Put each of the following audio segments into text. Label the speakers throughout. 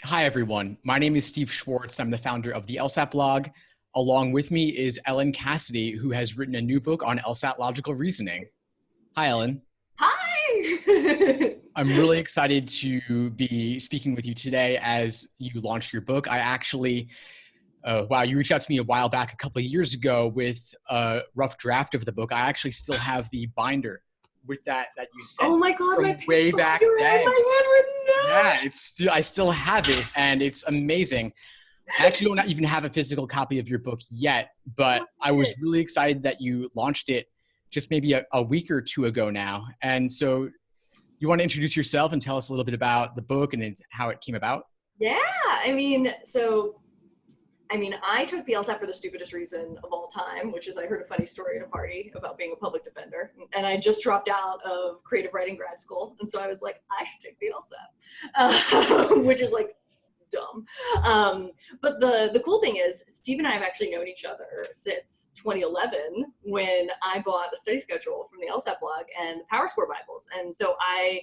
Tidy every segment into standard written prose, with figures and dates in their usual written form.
Speaker 1: Hi, everyone. My name is Steve Schwartz. I'm the founder of the LSAT blog. Along with me is Ellen Cassidy, who has written a new book on LSAT logical reasoning. Hi, Ellen.
Speaker 2: Hi!
Speaker 1: I'm really excited to be speaking with you today as you launched your book. I actually, you reached out to me a while back, a couple of years ago with a rough draft of the book. I actually still have the binder with that you sent
Speaker 2: Oh my God,
Speaker 1: from
Speaker 2: my pink
Speaker 1: way
Speaker 2: binder
Speaker 1: back
Speaker 2: and
Speaker 1: then.
Speaker 2: my handwritten
Speaker 1: Yeah,
Speaker 2: note.
Speaker 1: I still have it, and it's amazing. I actually don't even have a physical copy of your book yet, but I was really excited that you launched it just maybe a week or two ago now. And so you want to introduce yourself and tell us a little bit about the book and how it came about?
Speaker 2: Yeah, I took the LSAT for the stupidest reason of all time, which is I heard a funny story at a party about being a public defender. And I just dropped out of creative writing grad school. And so I was like, I should take the LSAT, which is like dumb. But the cool thing is Steve and I have actually known each other since 2011 when I bought a study schedule from the LSAT blog and the Power Score Bibles. And so I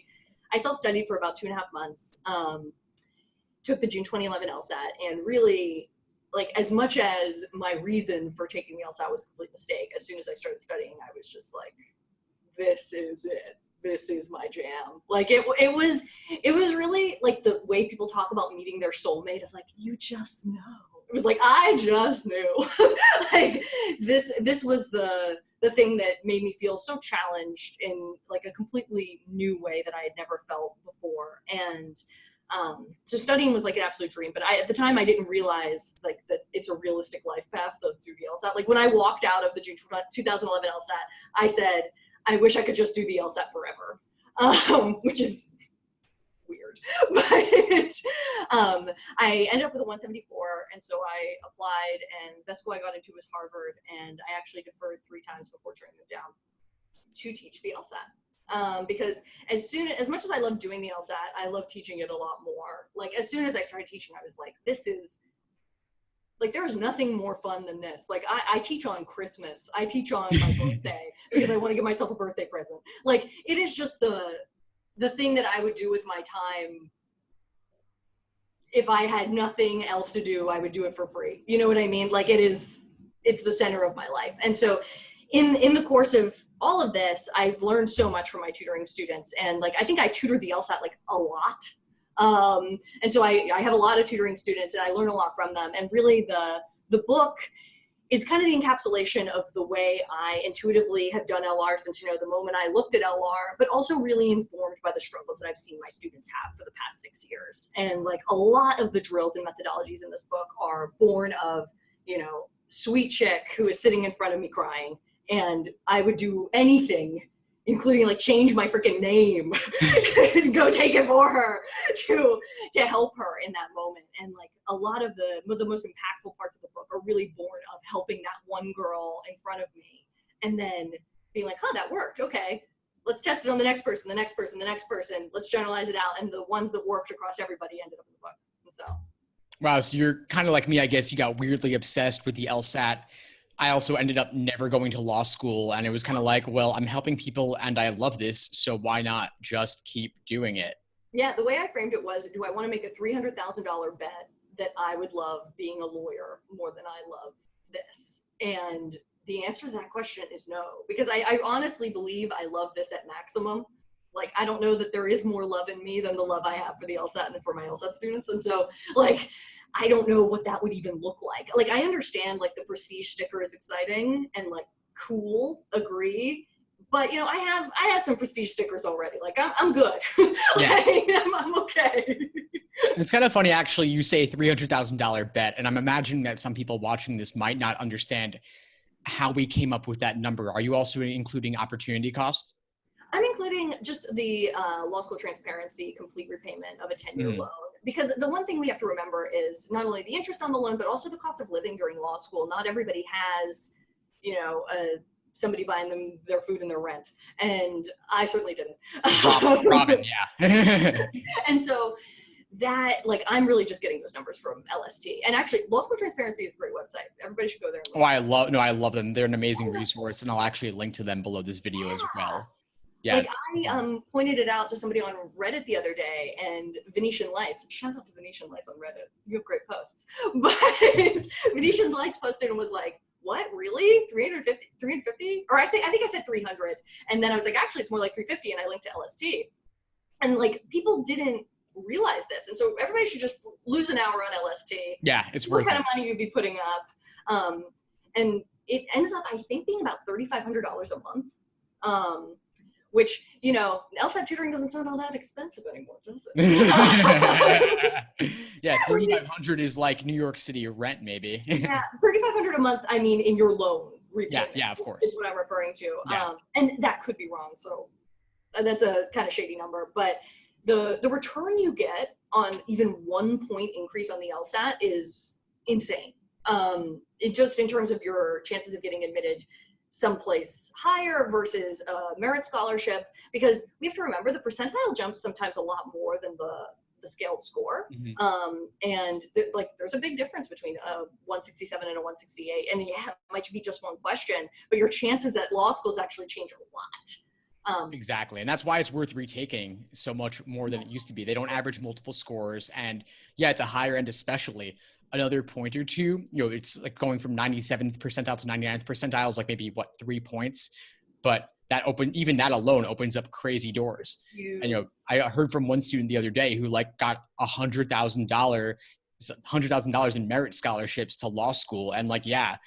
Speaker 2: self-studied for about 2.5 months, took the June 2011 LSAT, and really, like, as much as my reason for taking the LSAT was a complete mistake, as soon as I started studying, I was just like, this is it. This is my jam. Like it was really like the way people talk about meeting their soulmate of like, you just know. It was like, I just knew. Like this was the thing that made me feel so challenged in like a completely new way that I had never felt before. And so studying was like an absolute dream, but at the time I didn't realize like that it's a realistic life path to do the LSAT. Like when I walked out of the June 2011 LSAT, I said, I wish I could just do the LSAT forever, which is weird. But I ended up with a 174, and so I applied, and the best school I got into was Harvard, and I actually deferred 3 times before turning them down to teach the LSAT. Because as much as I love doing the LSAT, I love teaching it a lot more. Like as soon as I started teaching, I was like, there is nothing more fun than this. Like I teach on Christmas. I teach on my birthday because I want to give myself a birthday present. Like it is just the thing that I would do with my time. If I had nothing else to do, I would do it for free. You know what I mean? Like it's the center of my life. And so in the course of all of this, I've learned so much from my tutoring students. And like, I think I tutored the LSAT like a lot. And so I have a lot of tutoring students and I learn a lot from them. And really the book is kind of the encapsulation of the way I intuitively have done LR since, the moment I looked at LR, but also really informed by the struggles that I've seen my students have for the past 6 years. And like a lot of the drills and methodologies in this book are born of, sweet chick who is sitting in front of me crying. And I would do anything, including like change my freaking name, go take it for her to help her in that moment. And like a lot of the most impactful parts of the book are really born of helping that one girl in front of me and then being like, that worked. Okay, let's test it on the next person, the next person, the next person. Let's generalize it out. And the ones that worked across everybody ended up in the book. And so.
Speaker 1: Wow, so you're kind of like me, I guess. You got weirdly obsessed with the LSAT. I also ended up never going to law school, and it was kind of like, well, I'm helping people and I love this, so why not just keep doing it?
Speaker 2: Yeah, the way I framed it was, do I want to make a $300,000 bet that I would love being a lawyer more than I love this? And the answer to that question is no, because I honestly believe I love this at maximum. Like, I don't know that there is more love in me than the love I have for the LSAT and for my LSAT students. And so, like, I don't know what that would even look like. Like, I understand, like, the prestige sticker is exciting and, like, cool, agree. But, I have some prestige stickers already. Like, I'm good.
Speaker 1: Yeah.
Speaker 2: I'm okay.
Speaker 1: It's kind of funny, actually, you say $300,000 bet, and I'm imagining that some people watching this might not understand how we came up with that number. Are you also including opportunity costs?
Speaker 2: I'm including just the law school transparency, complete repayment of a 10-year loan. Because the one thing we have to remember is not only the interest on the loan, but also the cost of living during law school. Not everybody has, somebody buying them their food and their rent. And I certainly didn't.
Speaker 1: Robin, yeah.
Speaker 2: And so that, like, I'm really just getting those numbers from LST. And actually, Law School Transparency is a great website. Everybody should go there.
Speaker 1: I love them. They're an amazing resource, and I'll actually link to them below this video as well. Yeah.
Speaker 2: Like I pointed it out to somebody on Reddit the other day, and Venetian Lights, shout out to Venetian Lights on Reddit. You have great posts. But Venetian Lights posted and was like, what, really? 350? Or I think I said 300. And then I was like, actually, it's more like 350. And I linked to LST. And like, people didn't realize this. And so everybody should just lose an hour on LST.
Speaker 1: Yeah, it's worth it.
Speaker 2: What kind of money you'd be putting up. And it ends up, I think, being about $3,500 a month. Which, you know, LSAT tutoring doesn't sound all that expensive anymore, does it?
Speaker 1: Yeah, $3,500 is like New York City rent, maybe.
Speaker 2: Yeah, $3,500 a month, I mean, in your loan repayment.
Speaker 1: Yeah, of course.
Speaker 2: Is what I'm referring to.
Speaker 1: Yeah.
Speaker 2: And that could be wrong, so that's a kind of shady number. But the return you get on even 1 point increase on the LSAT is insane. It just in terms of your chances of getting admitted someplace higher versus a merit scholarship, because we have to remember the percentile jumps sometimes a lot more than the scaled score. And there's a big difference between a 167 and a 168. And yeah, it might be just one question, but your chances at law schools actually change a lot.
Speaker 1: Exactly. And that's why it's worth retaking so much more than it used to be. They don't average multiple scores. And yeah, at the higher end, especially, another point or two, you know, it's like going from 97th percentile to 99th percentile is like maybe 3 points, but even that alone opens up crazy doors. And, you know, I heard from one student the other day who like got $100,000 in merit scholarships to law school. And like, yeah,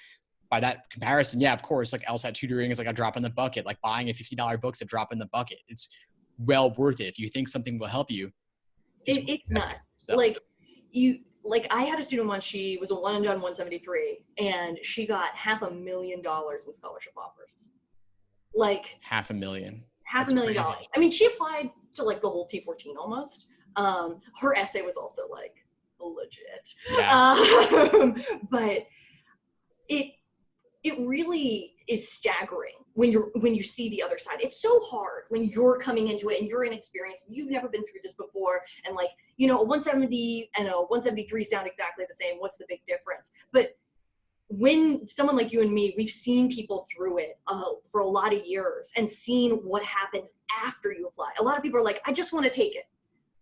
Speaker 1: by that comparison, yeah, of course, like LSAT tutoring is like a drop in the bucket, like buying a $50 book's a drop in the bucket. It's well worth it. If you think something will help you.
Speaker 2: It's nuts. So. Like I had a student once, she was a one and done 173, and she got $500,000 in scholarship offers. Like
Speaker 1: $500,000.
Speaker 2: $500,000. I mean, she applied to like the whole T14 almost. Her essay was also like legit.
Speaker 1: Yeah.
Speaker 2: But it really is staggering when you see the other side. It's so hard when you're coming into it and you're inexperienced and you've never been through this before, and like, you know, a 170 and a 173 sound exactly the same. What's the big difference? But when someone like you and me, we've seen people through it for a lot of years and seen what happens after you apply. A lot of people are like, I just want to take it.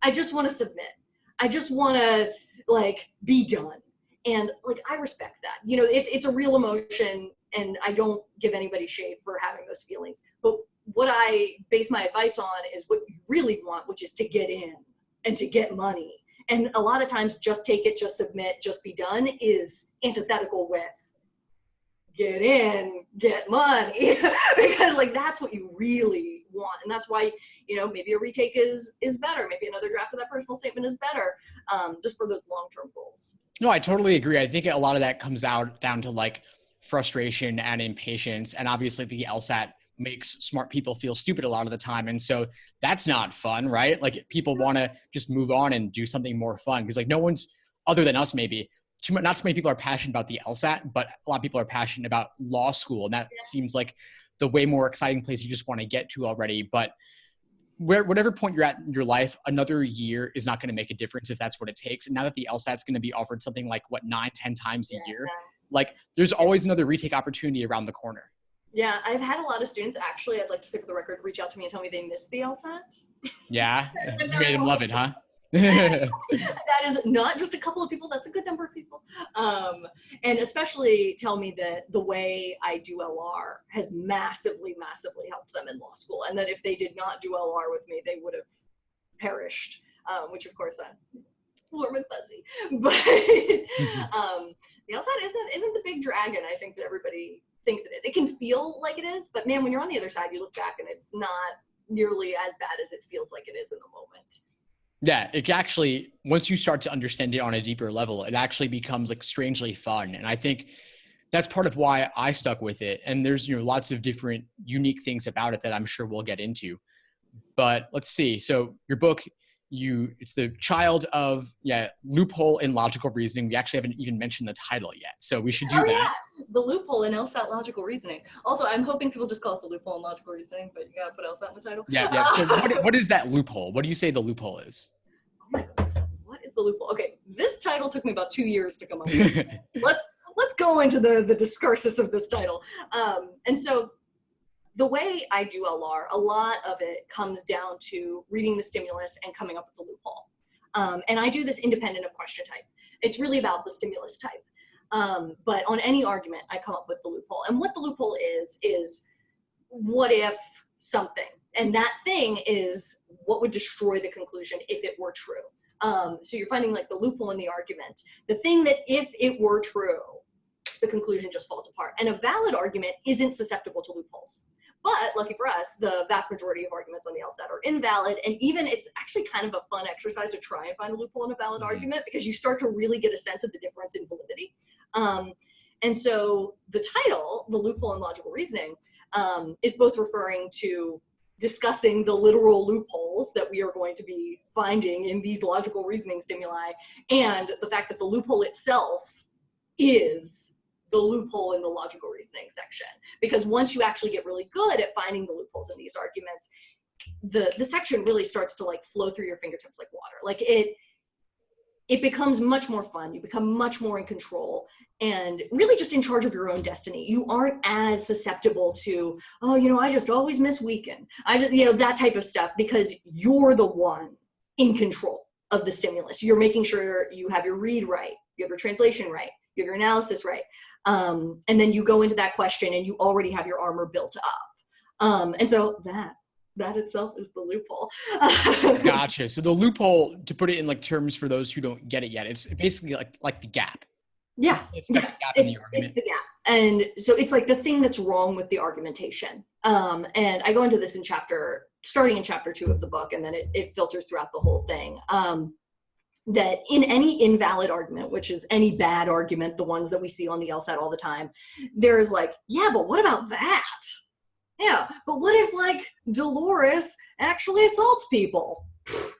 Speaker 2: I just want to submit. I just want to like be done. And like, I respect that. You know, it's a real emotion, and I don't give anybody shade for having those feelings. But what I base my advice on is what you really want, which is to get in and to get money. And a lot of times just take it, just submit, just be done is antithetical with get in, get money. Because like, that's what you really want. And that's why, you know, maybe a retake is better. Maybe another draft of that personal statement is better, just for those long-term goals.
Speaker 1: No, I totally agree. I think a lot of that comes down to like frustration and impatience. And obviously the LSAT makes smart people feel stupid a lot of the time. And so that's not fun, right? Like people want to just move on and do something more fun, because like no one's, other than us maybe, not too many people are passionate about the LSAT, but a lot of people are passionate about law school. And that seems like the way more exciting place you just want to get to already. But whatever point you're at in your life, another year is not going to make a difference if that's what it takes. And now that the LSAT's going to be offered something like 9-10 times a year, like there's always another retake opportunity around the corner.
Speaker 2: Yeah, I've had a lot of students, actually, I'd like to say for the record, reach out to me and tell me they missed the LSAT.
Speaker 1: Yeah, you made them love it, huh?
Speaker 2: That is not just a couple of people, that's a good number of people. And especially tell me that the way I do LR has massively, massively helped them in law school. And that if they did not do LR with me, they would have perished, which of course, warm and fuzzy. But the LSAT isn't the big dragon I think that everybody thinks it is. It can feel like it is, but man, when you're on the other side, you look back and it's not nearly as bad as it feels like it is in the moment.
Speaker 1: Yeah, it actually, once you start to understand it on a deeper level, it actually becomes like strangely fun. And I think that's part of why I stuck with it. And there's, you know, lots of different unique things about it that I'm sure we'll get into. But let's see. So your book, it's the child of, loophole in logical reasoning. We actually haven't even mentioned the title yet. So we should do that.
Speaker 2: Yeah. The loophole in LSAT logical reasoning. Also, I'm hoping people just call it the loophole in logical reasoning, but you gotta put LSAT in the title.
Speaker 1: Yeah. So what is that loophole? What do you say the loophole is?
Speaker 2: Oh my God. What is the loophole? Okay, this title took me about 2 years to come up with. Let's go into the discursus of this title. And so the way I do LR, a lot of it comes down to reading the stimulus and coming up with the loophole. And I do this independent of question type. It's really about the stimulus type. But on any argument, I come up with the loophole. And what the loophole is what if something? And that thing is what would destroy the conclusion if it were true. So you're finding like the loophole in the argument. The thing that if it were true, the conclusion just falls apart. And a valid argument isn't susceptible to loopholes. But lucky for us, the vast majority of arguments on the LSAT are invalid. And even it's actually kind of a fun exercise to try and find a loophole in a valid argument, because you start to really get a sense of the difference in validity. And so the title, The Loophole in Logical Reasoning, is both referring to discussing the literal loopholes that we are going to be finding in these logical reasoning stimuli, and the fact that the loophole itself is the loophole in the logical reasoning section. Because once you actually get really good at finding the loopholes in these arguments, the section really starts to like flow through your fingertips like water. Like it becomes much more fun. You become much more in control and really just in charge of your own destiny. You aren't as susceptible to, oh, you know, I just always miss weekend. I just, you know, that type of stuff, because you're the one in control of the stimulus. You're making sure you have your read right, you have your translation right, you have your analysis right. And then you go into that question and you already have your armor built up. And so that itself is the loophole.
Speaker 1: Gotcha. So the loophole, to put it in like terms for those who don't get it yet, it's basically like the gap.
Speaker 2: Yeah.
Speaker 1: It's the gap in the argument.
Speaker 2: It's the gap. And so it's like the thing that's wrong with the argumentation. And I go into this starting in chapter 2 of the book, and then it filters throughout the whole thing. That in any invalid argument, which is any bad argument, the ones that we see on the LSAT all the time, there's like, yeah, but what about that? Yeah, but what if like Dolores actually assaults people?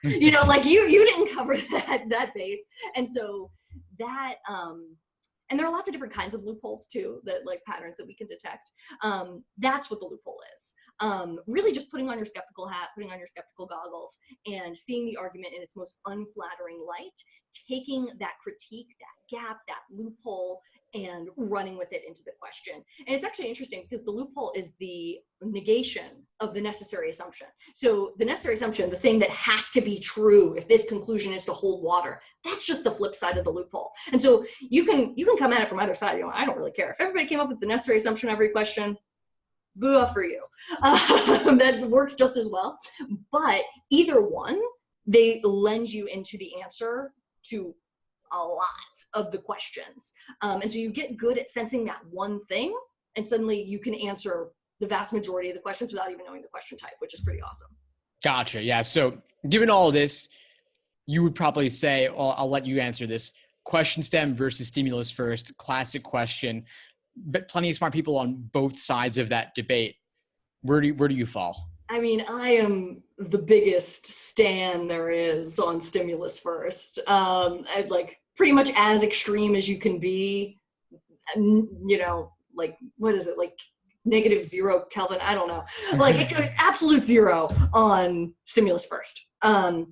Speaker 2: You know, like you didn't cover that base. And so that, and there are lots of different kinds of loopholes too, that like patterns that we can detect. That's what the loophole is. Really just putting on your skeptical hat, putting on your skeptical goggles, and seeing the argument in its most unflattering light, taking that critique, that gap, that loophole, and running with it into the question. And it's actually interesting because the loophole is the negation of the necessary assumption. So the necessary assumption, the thing that has to be true if this conclusion is to hold water, that's just the flip side of the loophole. And so you can come at it from either side. You know, I don't really care. If everybody came up with the necessary assumption every question, boo for you. That works just as well. But either one, they lend you into the answer to a lot of the questions. And so you get good at sensing that one thing, and suddenly you can answer the vast majority of the questions without even knowing the question type, which is pretty awesome.
Speaker 1: Gotcha. Yeah. So given all of this, you would probably say, well, I'll let you answer this: question stem versus stimulus first, classic question, but plenty of smart people on both sides of that debate. Where do you fall?
Speaker 2: I mean, I am the biggest stan there is on stimulus first. I'd like pretty much as extreme as you can be, you know, like, what is it? Like -0 Kelvin? I don't know. Like absolute zero on stimulus first. And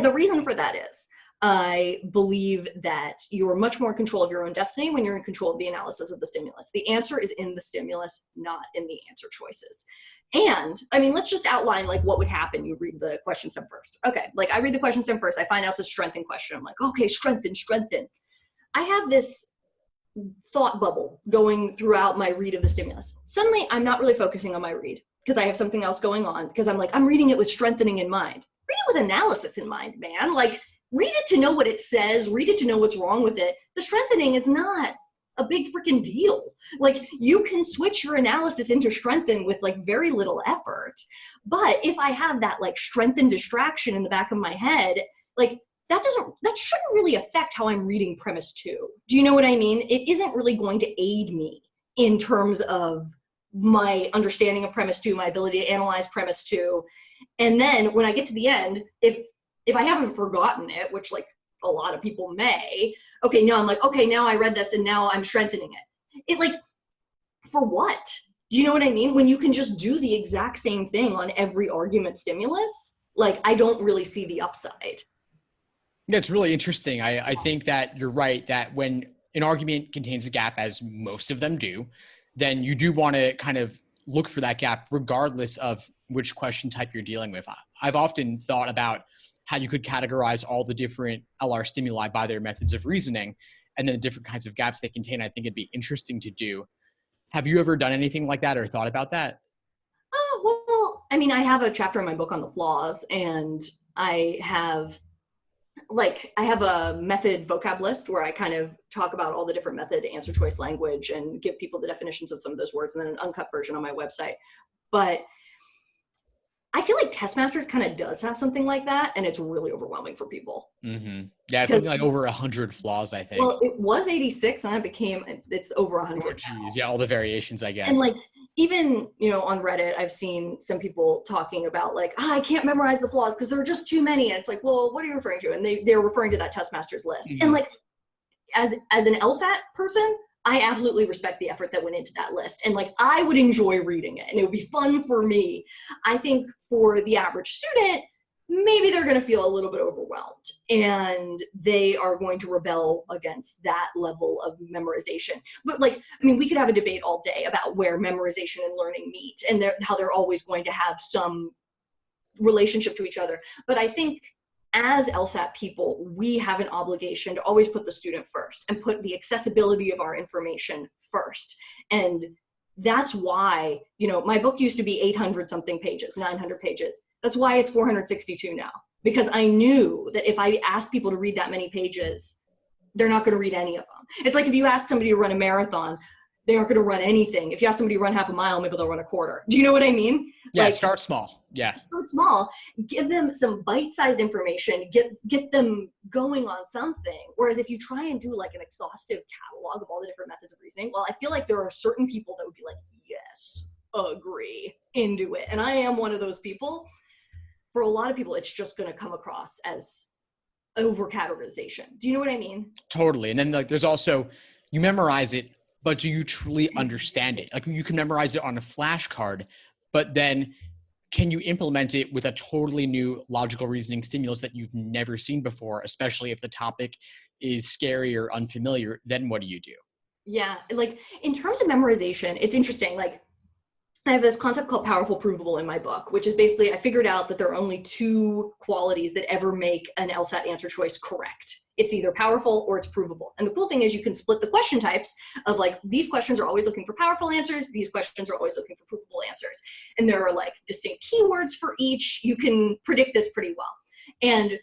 Speaker 2: the reason for that is I believe that you're much more in control of your own destiny when you're in control of the analysis of the stimulus. The answer is in the stimulus, not in the answer choices. And I mean, let's just outline like what would happen. You read the question stem first. Okay, like I read the question stem first. I find out it's a strengthen question. I'm like, okay, strengthen. I have this thought bubble going throughout my read of the stimulus. Suddenly, I'm not really focusing on my read because I have something else going on, because I'm like, I'm reading it with strengthening in mind. Read it with analysis in mind, man. Like, read it to know what it says. Read it to know what's wrong with it. The strengthening is not a big freaking deal. Like, you can switch your analysis into strengthen with like very little effort. But if I have that like strengthen distraction in the back of my head, like that shouldn't really affect how I'm reading premise 2. Do you know what I mean? It isn't really going to aid me in terms of my understanding of premise 2, my ability to analyze premise 2. And then when I get to the end, if I haven't forgotten it, which like a lot of people may, okay, now I'm like, okay, now I read this and now I'm strengthening it. It like, for what? Do you know what I mean? When you can just do the exact same thing on every argument stimulus, like I don't really see the upside.
Speaker 1: Yeah, it's really interesting. I think that you're right that when an argument contains a gap, as most of them do, then you do want to kind of look for that gap regardless of which question type you're dealing with. I've often thought about how you could categorize all the different LR stimuli by their methods of reasoning and then the different kinds of gaps they contain. I think it'd be interesting to do. Have you ever done anything like that or thought about that?
Speaker 2: Oh, well, I mean, I have a chapter in my book on the flaws, and I have a method vocab list where I kind of talk about all the different method answer choice language and give people the definitions of some of those words, and then an uncut version on my website. But I feel like Testmasters kind of does have something like that, and it's really overwhelming for people.
Speaker 1: Mm-hmm. Yeah, it's something like over 100 flaws, I think.
Speaker 2: Well, it was 86, and it's over 100.
Speaker 1: Oh, geez. Yeah, all the variations, I guess.
Speaker 2: And like, even, on Reddit, I've seen some people talking about like, I can't memorize the flaws because there are just too many. And it's like, well, what are you referring to? And they're referring to that Testmasters list. Mm-hmm. And like, as an LSAT person, I absolutely respect the effort that went into that list. And like, I would enjoy reading it and it would be fun for me. I think for the average student, maybe they're going to feel a little bit overwhelmed and they are going to rebel against that level of memorization. But like, I mean, we could have a debate all day about where memorization and learning meet and how they're always going to have some relationship to each other. But I think as LSAT people, we have an obligation to always put the student first and put the accessibility of our information first. And that's why, my book used to be 800 something pages, 900 pages. That's why it's 462 now, because I knew that if I asked people to read that many pages, they're not going to read any of them. It's like if you ask somebody to run a marathon, they aren't going to run anything. If you ask somebody to run half a mile, maybe they'll run a quarter. Do you know what I mean?
Speaker 1: Yeah, like, start small. Yeah.
Speaker 2: Start small. Give them some bite-sized information. Get them going on something. Whereas if you try and do like an exhaustive catalog of all the different methods of reasoning, well, I feel like there are certain people that would be like, yes, agree, into it. And I am one of those people. For a lot of people, it's just going to come across as over-categorization. Do you know what I mean?
Speaker 1: Totally. And then like, there's also, you memorize it, but do you truly understand it? Like you can memorize it on a flashcard, but then can you implement it with a totally new logical reasoning stimulus that you've never seen before, especially if the topic is scary or unfamiliar? Then what do you do?
Speaker 2: Yeah. Like in terms of memorization, it's interesting. Like I have this concept called Powerful-Provable in my book, which is basically, I figured out that there are only two qualities that ever make an LSAT answer choice correct. It's either powerful or it's provable. And the cool thing is you can split the question types of like, these questions are always looking for powerful answers. These questions are always looking for provable answers. And there are like distinct keywords for each. You can predict this pretty well. And,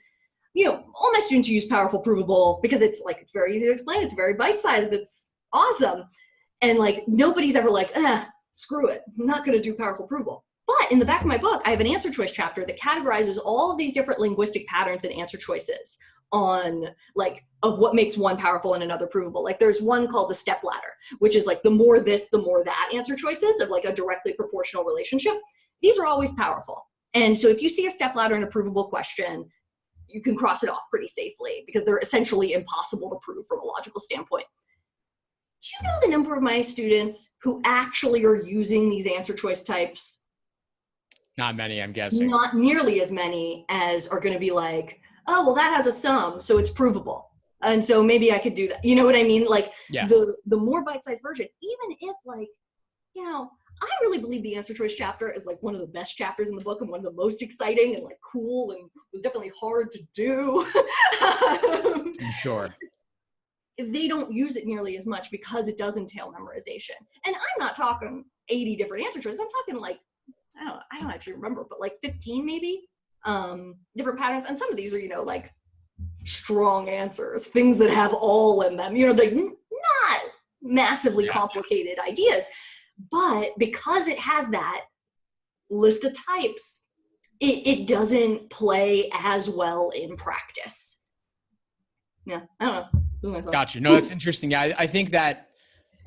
Speaker 2: all my students use Powerful-Provable because it's very easy to explain. It's very bite-sized. It's awesome. And like, nobody's ever like, screw it, I'm not going to do Powerful-Provable. But in the back of my book, I have an answer choice chapter that categorizes all of these different linguistic patterns and answer choices on of what makes one powerful and another provable. Like there's one called the step ladder, which is like the more this, the more that answer choices of like a directly proportional relationship. These are always powerful. And so if you see a step ladder in a provable question, you can cross it off pretty safely because they're essentially impossible to prove from a logical standpoint. Do you know the number of my students who actually are using these answer choice types?
Speaker 1: Not many, I'm guessing.
Speaker 2: Not nearly as many as are going to be like, oh, well, that has a sum, so it's provable. And so maybe I could do that. You know what I mean? Like
Speaker 1: yeah.
Speaker 2: the more bite-sized version, even if I really believe the answer choice chapter is like one of the best chapters in the book and one of the most exciting and like cool and was definitely hard to do.
Speaker 1: I'm sure.
Speaker 2: They don't use it nearly as much because it does entail memorization. And I'm not talking 80 different answer choices. I'm talking like, I don't actually remember, but like 15 maybe different patterns. And some of these are, like strong answers, things that have all in them, like not massively complicated ideas. But because it has that list of types, it doesn't play as well in practice. Yeah, I don't know.
Speaker 1: Gotcha. No, that's interesting. Yeah, I think that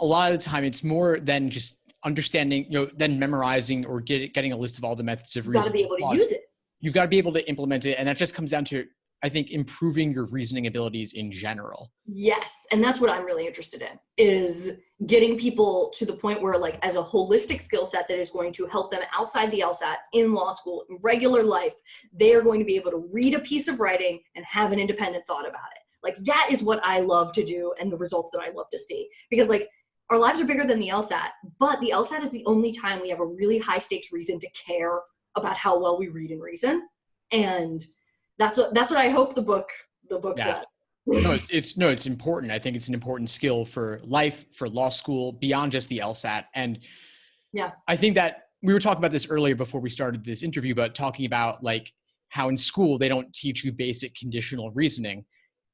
Speaker 1: a lot of the time it's more than just understanding, than memorizing or getting a list of all the methods of reasoning.
Speaker 2: You've got to be able to use it.
Speaker 1: You've got to be able to implement it. And that just comes down to, I think, improving your reasoning abilities in general.
Speaker 2: Yes. And that's what I'm really interested in, is getting people to the point where like as a holistic skill set that is going to help them outside the LSAT, in law school, in regular life, they are going to be able to read a piece of writing and have an independent thought about it. Like that is what I love to do and the results that I love to see. Because like our lives are bigger than the LSAT, but the LSAT is the only time we have a really high stakes reason to care about how well we read and reason. And that's what I hope the book does.
Speaker 1: No, it's important. I think it's an important skill for life, for law school, beyond just the LSAT. And
Speaker 2: yeah,
Speaker 1: I think that we were talking about this earlier before we started this interview, but talking about like how in school they don't teach you basic conditional reasoning,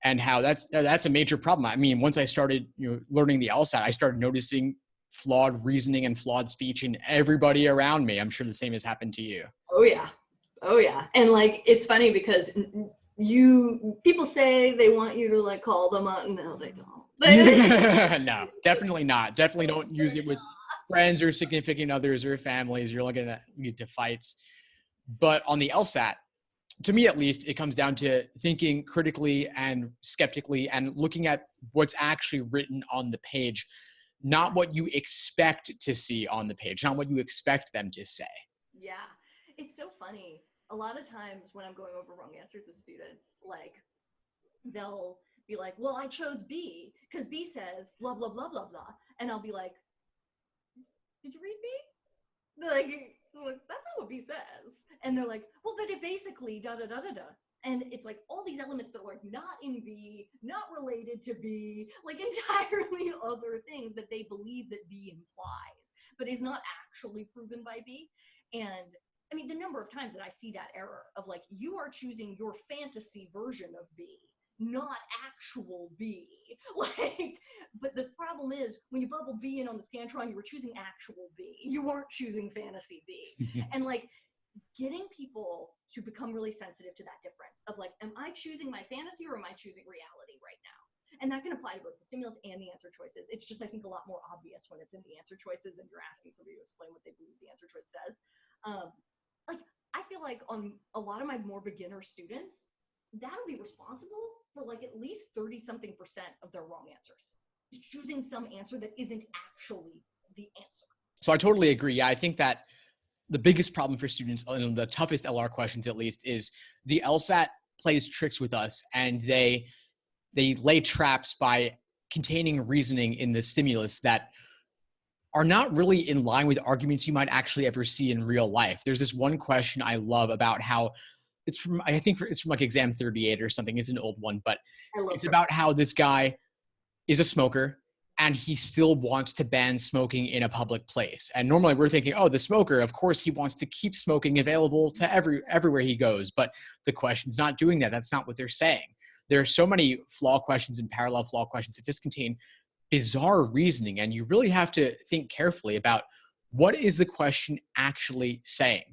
Speaker 1: and how that's a major problem. I mean, once I started learning the LSAT, I started noticing flawed reasoning and flawed speech in everybody around me. I'm sure the same has happened to you.
Speaker 2: Oh yeah. And like, it's funny because people say they want you to like call them out. No, they don't.
Speaker 1: No, definitely not. Definitely don't use it with friends or significant others or families. You're going to get to fights. But on the LSAT, to me at least, it comes down to thinking critically and skeptically and looking at what's actually written on the page, not what you expect to see on the page, not what you expect them to say.
Speaker 2: Yeah, it's so funny. A lot of times when I'm going over wrong answers to students, like they'll be like, well, I chose B because B says blah, blah, blah, blah, blah. And I'll be like, did you read B? They're like, that's not what B says. And they're like, well, but it basically da, da, da, da, da. And it's like all these elements that are like not in B, not related to B, like entirely other things that they believe that B implies, but is not actually proven by B. And I mean, the number of times that I see that error of like, you are choosing your fantasy version of B, not actual B. Like, but the problem is when you bubble B in on the Scantron, you were choosing actual B. You weren't choosing fantasy B. And like, getting people to become really sensitive to that difference of like, am I choosing my fantasy or am I choosing reality right now? And that can apply to both the stimulus and the answer choices. It's just, I think, a lot more obvious when it's in the answer choices and you're asking somebody to explain what they believe the answer choice says. Like, I feel like on a lot of my more beginner students, that'll be responsible for like at least 30-something% of their wrong answers. Just choosing some answer that isn't actually the answer.
Speaker 1: So I totally agree. Yeah, I think that the biggest problem for students, and the toughest LR questions at least, is the LSAT plays tricks with us, and they lay traps by containing reasoning in the stimulus that are not really in line with arguments you might actually ever see in real life. There's this one question I love about how it's from, I think it's from like exam 38 or something. It's an old one, but it's about how this guy is a smoker and he still wants to ban smoking in a public place. And normally we're thinking, oh, the smoker, of course he wants to keep smoking available to everywhere he goes. But the question's not doing that. That's not what they're saying. There are so many flaw questions and parallel flaw questions that just contain bizarre reasoning. And you really have to think carefully about what is the question actually saying.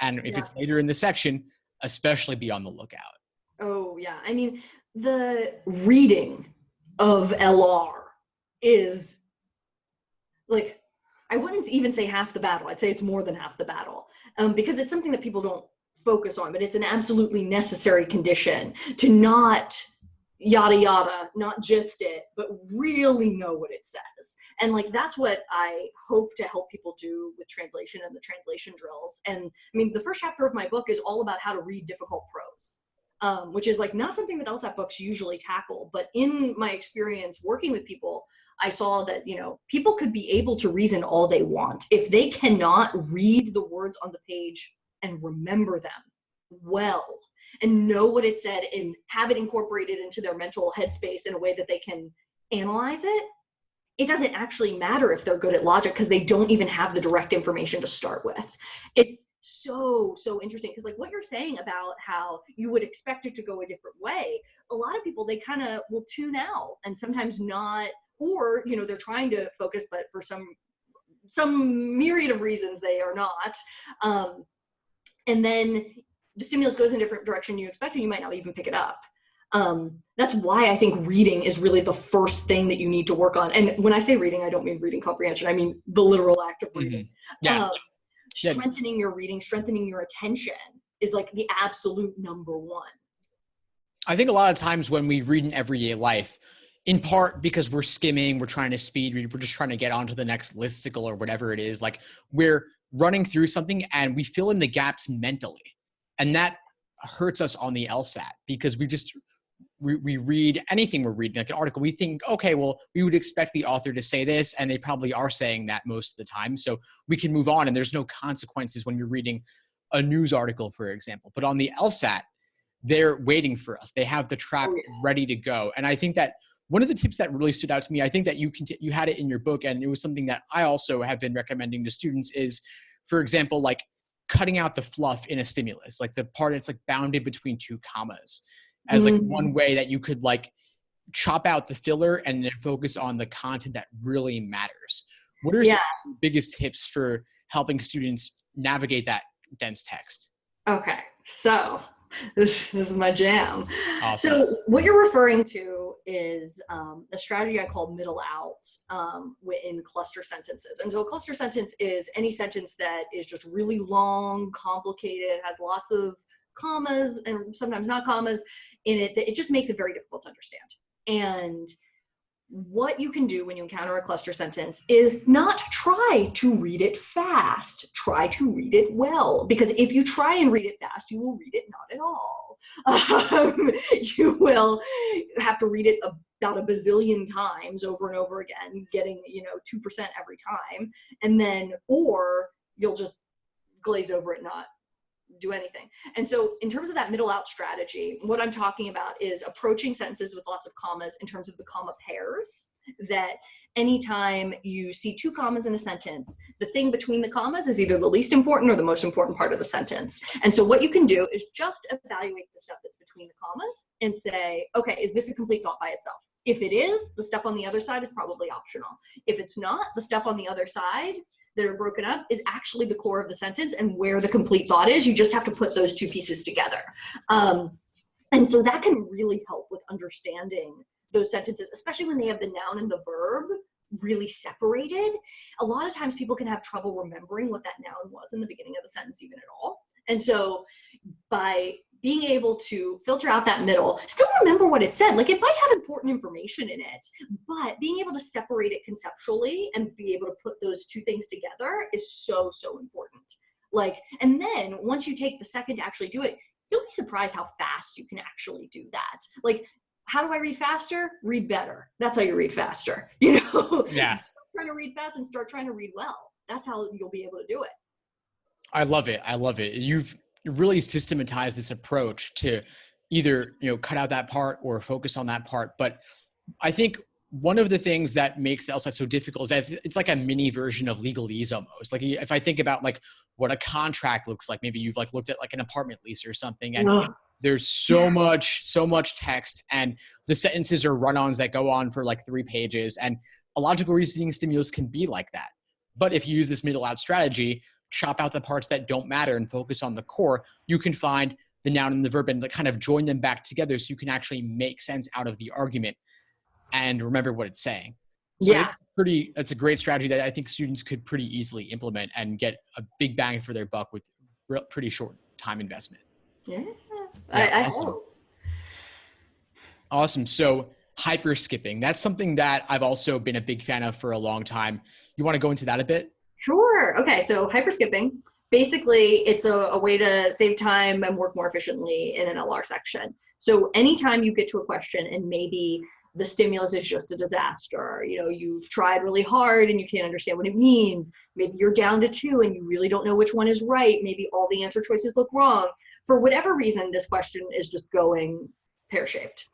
Speaker 1: And if it's later in the section, especially be on the lookout.
Speaker 2: Oh, yeah. I mean, the reading of LR is like, I wouldn't even say half the battle. I'd say it's more than half the battle, because it's something that people don't focus on, but it's an absolutely necessary condition to not yada yada, not just it, but really know what it says. And like, that's what I hope to help people do with translation and the translation drills. And I mean, the first chapter of my book is all about how to read difficult prose, which is like not something that LSAT books usually tackle. But in my experience working with people, I saw that, you know, people could be able to reason all they want. If they cannot read the words on the page and remember them well and know what it said and have it incorporated into their mental headspace in a way that they can analyze it, it doesn't actually matter if they're good at logic because they don't even have the direct information to start with. It's so interesting because like what you're saying about how you would expect it to go a different way, a lot of people, they kind of will tune out and sometimes not, or, you know, they're trying to focus, but for some myriad of reasons they are not. And then the stimulus goes in a different direction you expect, and you might not even pick it up. That's why I think reading is really the first thing that you need to work on. And when I say reading, I don't mean reading comprehension. I mean the literal act of reading.
Speaker 1: Yeah.
Speaker 2: Strengthening your reading, strengthening your attention is like the absolute number one.
Speaker 1: I think a lot of times when we read in everyday life, in part because we're skimming, we're trying to speed read, we're just trying to get onto the next listicle or whatever it is, like we're running through something and we fill in the gaps mentally. And that hurts us on the LSAT because we read anything we're reading, like an article, we think, okay, well, we would expect the author to say this, and they probably are saying that most of the time. So we can move on, and there's no consequences when you're reading a news article, for example. But on the LSAT, they're waiting for us. They have the trap ready to go. And I think that one of the tips that really stood out to me, I think that you had it in your book, and it was something that I also have been recommending to students, is, for example, like cutting out the fluff in a stimulus, like the part that's like bounded between two commas, as like one way that you could like chop out the filler and then focus on the content that really matters. What are some biggest tips for helping students navigate that dense text?
Speaker 2: Okay, so this is my jam.
Speaker 1: Awesome.
Speaker 2: So what you're referring to is a strategy I call middle out in cluster sentences. And so a cluster sentence is any sentence that is just really long, complicated, has lots of commas and sometimes not commas in it, that it just makes it very difficult to understand. And what you can do when you encounter a cluster sentence is not try to read it fast, try to read it well. Because if you try and read it fast, you will read it not at all. You will have to read it about a bazillion times over and over again, getting 2% every time. And then, or you'll just glaze over it, not do anything. And so in terms of that middle out strategy, what I'm talking about is approaching sentences with lots of commas in terms of the comma pairs, that anytime you see two commas in a sentence, the thing between the commas is either the least important or the most important part of the sentence. And so what you can do is just evaluate the stuff that's between the commas and say, okay, is this a complete thought by itself? If it is, the stuff on the other side is probably optional. If it's not, the stuff on the other side that are broken up is actually the core of the sentence and where the complete thought is. You just have to put those two pieces together. And so that can really help with understanding those sentences, especially when they have the noun and the verb really separated. A lot of times people can have trouble remembering what that noun was in the beginning of the sentence even at all. And so by being able to filter out that middle, still remember what it said. Like, it might have important information in it, but being able to separate it conceptually and be able to put those two things together is so, so important. Like, and then once you take the second to actually do it, you'll be surprised how fast you can actually do that. Like, how do I read faster? Read better. That's how you read faster. Yeah. Stop trying to read fast and start trying to read well. That's how you'll be able to do it.
Speaker 1: I love it. I love it. You've really systematized this approach to either, cut out that part or focus on that part. But I think one of the things that makes the LSAT so difficult is that it's like a mini version of legalese almost. Like, if I think about like what a contract looks like, maybe you've like looked at like an apartment lease or something, and there's so much text, and the sentences are run-ons that go on for like 3 pages, and a logical reasoning stimulus can be like that. But if you use this middle out strategy, chop out the parts that don't matter and focus on the core, you can find the noun and the verb and kind of join them back together so you can actually make sense out of the argument and remember what it's saying. So that's a great strategy that I think students could pretty easily implement and get a big bang for their buck with pretty short time investment. Awesome. So hyper skipping, that's something that I've also been a big fan of for a long time. You want to go into that a bit?
Speaker 2: Sure. Okay. So hyper skipping, basically it's a way to save time and work more efficiently in an LR section. So anytime you get to a question and maybe the stimulus is just a disaster, you've tried really hard and you can't understand what it means. Maybe you're down to 2 and you really don't know which one is right. Maybe all the answer choices look wrong. For whatever reason, this question is just going pear-shaped.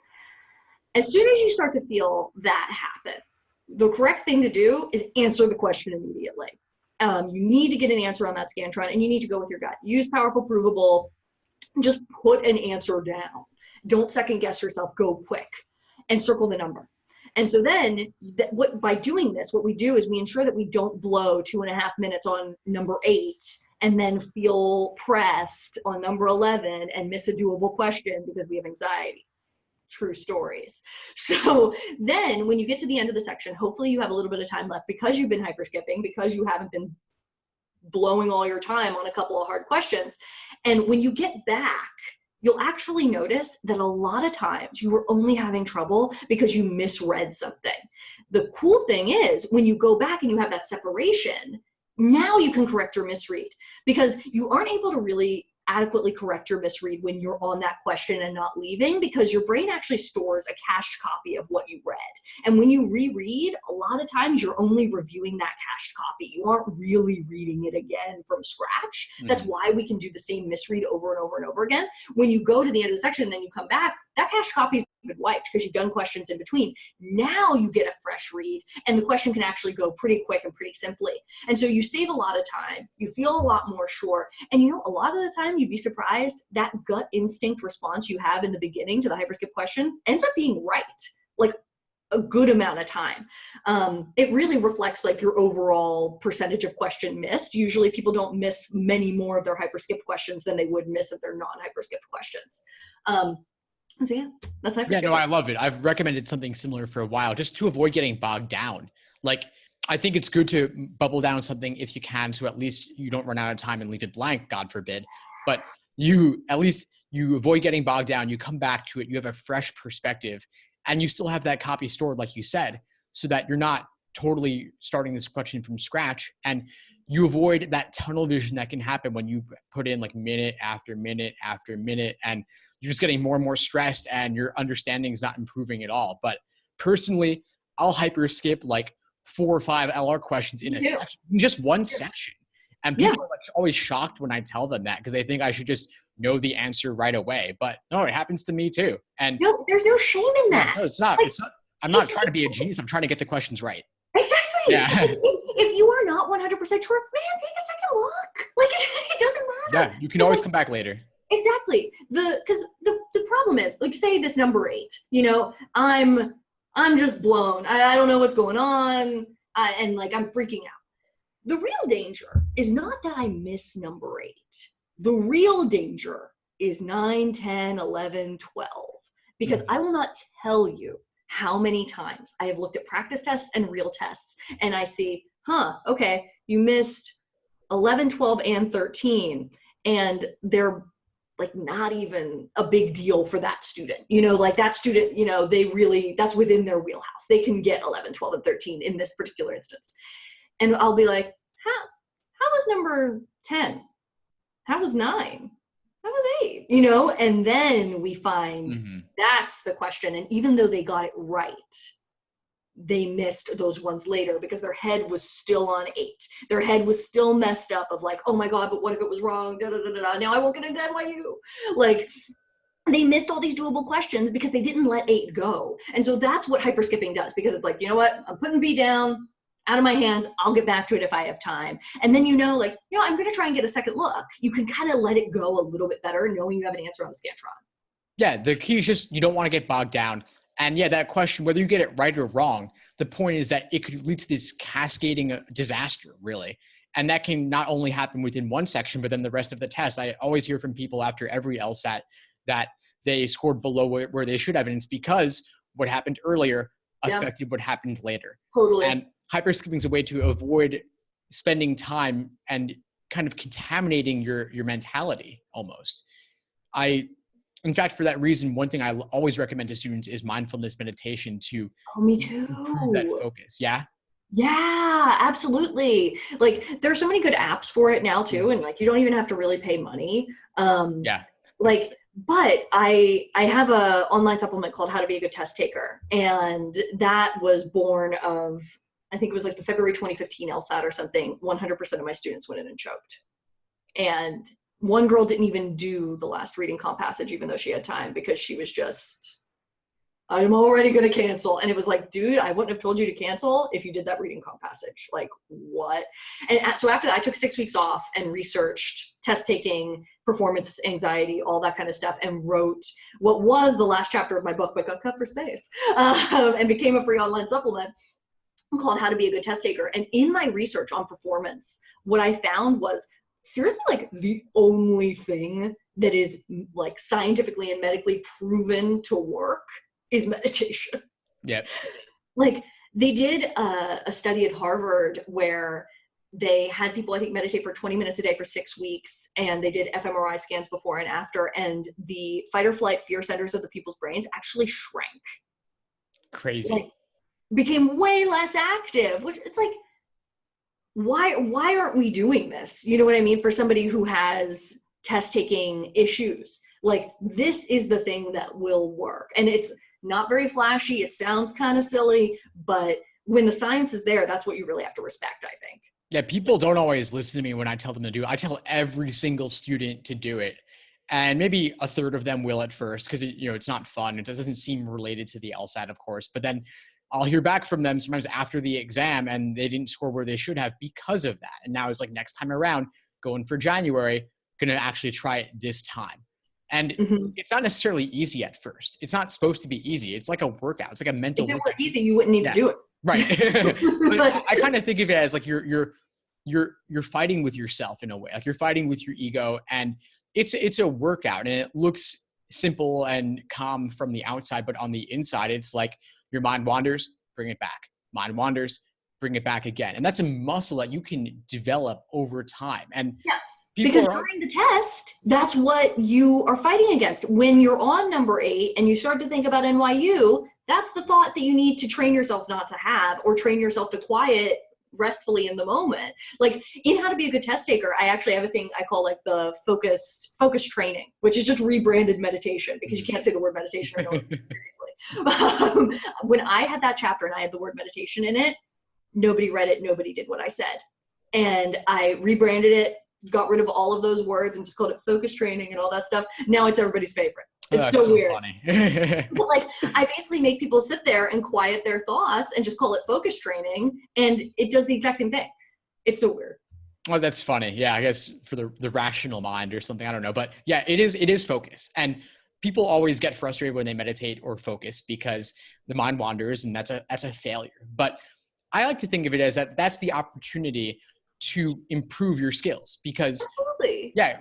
Speaker 2: As soon as you start to feel that happen, the correct thing to do is answer the question immediately. You need to get an answer on that Scantron, and you need to go with your gut. Use Powerful-Provable. Just put an answer down. Don't second guess yourself. Go quick and circle the number. And so then by doing this, what we do is we ensure that we don't blow 2.5 minutes on number 8 and then feel pressed on number 11 and miss a doable question because we have anxiety. True stories. So then when you get to the end of the section, hopefully you have a little bit of time left because you've been hyper skipping, because you haven't been blowing all your time on a couple of hard questions. And when you get back, you'll actually notice that a lot of times you were only having trouble because you misread something. The cool thing is when you go back and you have that separation, now you can correct your misread because you aren't able to really adequately correct your misread when you're on that question and not leaving, because your brain actually stores a cached copy of what you read. And when you reread, a lot of times you're only reviewing that cached copy. You aren't really reading it again from scratch. That's why we can do the same misread over and over and over again. When you go to the end of the section and then you come back, that cached copy's been wiped because you've done questions in between. Now you get a fresh read, and the question can actually go pretty quick and pretty simply. And so you save a lot of time, you feel a lot more sure. And a lot of the time you'd be surprised that gut instinct response you have in the beginning to the hyperskip question ends up being right, like a good amount of time. It really reflects like your overall percentage of question missed. Usually people don't miss many more of their hyperskip questions than they would miss of their non-hyperskip questions. So yeah, that's hyperskipping.
Speaker 1: Yeah, no, I love it. I've recommended something similar for a while just to avoid getting bogged down. Like, I think it's good to bubble down something if you can, so at least you don't run out of time and leave it blank, God forbid. But at least you avoid getting bogged down. You come back to it. You have a fresh perspective, and you still have that copy stored, like you said, so that you're not totally starting this question from scratch. And you avoid that tunnel vision that can happen when you put in like minute after minute after minute, and you're just getting more and more stressed and your understanding is not improving at all. But personally, I'll hyperskip like 4 or 5 LR questions in a section, in just one section. And people are like always shocked when I tell them that, because they think I should just know the answer right away. But no, it happens to me too. And
Speaker 2: no, there's no shame in that.
Speaker 1: No, it's not. Like, it's not. I'm not trying to be a genius. I'm trying to get the questions right.
Speaker 2: Exactly.
Speaker 1: Yeah.
Speaker 2: If you are not 100% sure, man, take a second look. Like, it doesn't matter.
Speaker 1: Yeah, you can always come back later.
Speaker 2: Exactly. Because the problem is, like, say this number 8, I'm just blown. I don't know what's going on. And like, I'm freaking out. The real danger is not that I miss number 8. The real danger is 9, 10, 11, 12. Because I will not tell you how many times I have looked at practice tests and real tests, and I see, okay, you missed 11, 12, and 13, and they're like not even a big deal for that student. Like that student, that's within their wheelhouse. They can get 11, 12, and 13 in this particular instance. And I'll be like, how was number 10? How was 9? How was 8? And then we find that's the question. And even though they got it right, they missed those ones later because their head was still on 8. Their head was still messed up of like, oh my God, but what if it was wrong? Da, da, da, da, da. Now I won't get into NYU. Like, they missed all these doable questions because they didn't let 8 go. And so that's what hyperskipping does, because it's like, you know what? I'm putting B down, out of my hands. I'll get back to it if I have time. And then, I'm going to try and get a second look. You can kind of let it go a little bit better knowing you have an answer on the Scantron. Yeah,
Speaker 1: the key is just you don't want to get bogged down. And yeah, that question, whether you get it right or wrong, the point is that it could lead to this cascading disaster, really. And that can not only happen within one section, but then the rest of the test. I always hear from people after every LSAT that they scored below where they should have, and it's because what happened earlier affected what happened later.
Speaker 2: Totally.
Speaker 1: And hyperskipping is a way to avoid spending time and kind of contaminating your mentality almost. In fact, for that reason, one thing I always recommend to students is mindfulness meditation to
Speaker 2: me too.
Speaker 1: improve that focus. Yeah.
Speaker 2: Yeah, absolutely. Like, there's so many good apps for it now too. And like, you don't even have to really pay money. But I have a online supplement called How to Be a Good Test Taker. And that was born of, I think it was like the February 2015 LSAT or something. 100% of my students went in and choked. And one girl didn't even do the last reading comp passage, even though she had time, because she was just, I'm already going to cancel. And it was like, dude, I wouldn't have told you to cancel if you did that reading comp passage. Like, what? And so after that, I took 6 weeks off and researched test taking, performance anxiety, all that kind of stuff, and wrote what was the last chapter of my book, but got cut for space, and became a free online supplement called How to Be a Good Test Taker. And in my research on performance, what I found was seriously like the only thing that is like scientifically and medically proven to work is meditation.
Speaker 1: Yeah.
Speaker 2: Like, they did a study at Harvard where they had people, I think, meditate for 20 minutes a day for 6 weeks, and they did fMRI scans before and after, and the fight or flight fear centers of the people's brains actually shrank.
Speaker 1: Crazy.
Speaker 2: Like, became way less active, which it's like, why aren't we doing this? You know what I mean? For somebody who has test taking issues. Like, this is the thing that will work. And it's not very flashy. It sounds kind of silly, but when the science is there, that's what you really have to respect, I think.
Speaker 1: Yeah, people don't always listen to me when I tell them to do it. I tell every single student to do it. And maybe a third of them will at first because it's not fun. It doesn't seem related to the LSAT, of course. But then I'll hear back from them sometimes after the exam and they didn't score where they should have because of that. And now it's like, next time around, going for January, going to actually try it this time. And it's not necessarily easy at first. It's not supposed to be easy. It's like a workout. It's like a mental
Speaker 2: workout. If it
Speaker 1: workout.
Speaker 2: were easy, you wouldn't need to do it.
Speaker 1: Right. But I kind of think of it as like you're fighting with yourself in a way. Like, you're fighting with your ego, and it's a workout, and it looks simple and calm from the outside, but on the inside, it's like your mind wanders, bring it back. Mind wanders, bring it back again. And that's a muscle that you can develop over time. And
Speaker 2: because during the test, that's what you are fighting against. When you're on number 8 and you start to think about NYU, that's the thought that you need to train yourself not to have, or train yourself to quiet restfully in the moment. Like, in How to Be a Good Test Taker, I actually have a thing I call like the focus training, which is just rebranded meditation, because you can't say the word meditation or no one takes it seriously. When I had that chapter and I had the word meditation in it, nobody read it, nobody did what I said. And I rebranded it, got rid of all of those words and just called it focus training and all that stuff. Now it's everybody's favorite. It's so weird.
Speaker 1: Funny.
Speaker 2: But like, I basically make people sit there and quiet their thoughts and just call it focus training, and it does the exact same thing. It's so weird.
Speaker 1: Oh, that's funny. Yeah, I guess for the rational mind or something, I don't know. But yeah, it is focus. And people always get frustrated when they meditate or focus because the mind wanders, and that's a failure. But I like to think of it as that's the opportunity to improve your skills, because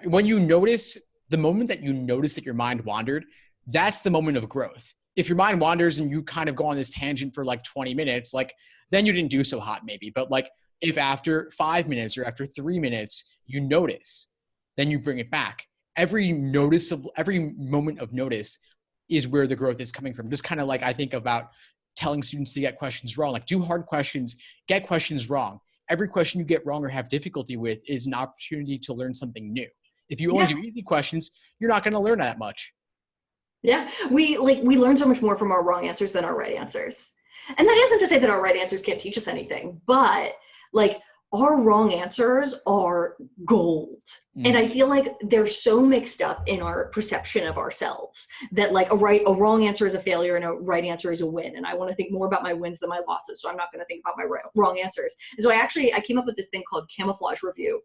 Speaker 1: when you notice, the moment that you notice that your mind wandered, that's the moment of growth. If your mind wanders and you kind of go on this tangent for like 20 minutes, like, then you didn't do so hot maybe. But like, if after 5 minutes or after 3 minutes, you notice, then you bring it back. Every moment of notice is where the growth is coming from. Just kind of like, I think about telling students to get questions wrong, like, do hard questions, get questions wrong. Every question you get wrong or have difficulty with is an opportunity to learn something new. If you only do easy questions, you're not going to learn that much.
Speaker 2: Yeah, we learn so much more from our wrong answers than our right answers. And that isn't to say that our right answers can't teach us anything, but like, our wrong answers are gold. And I feel like they're so mixed up in our perception of ourselves that like a wrong answer is a failure and a right answer is a win. And I want to think more about my wins than my losses. So I'm not going to think about my wrong answers. And so I came up with this thing called Camouflage Review,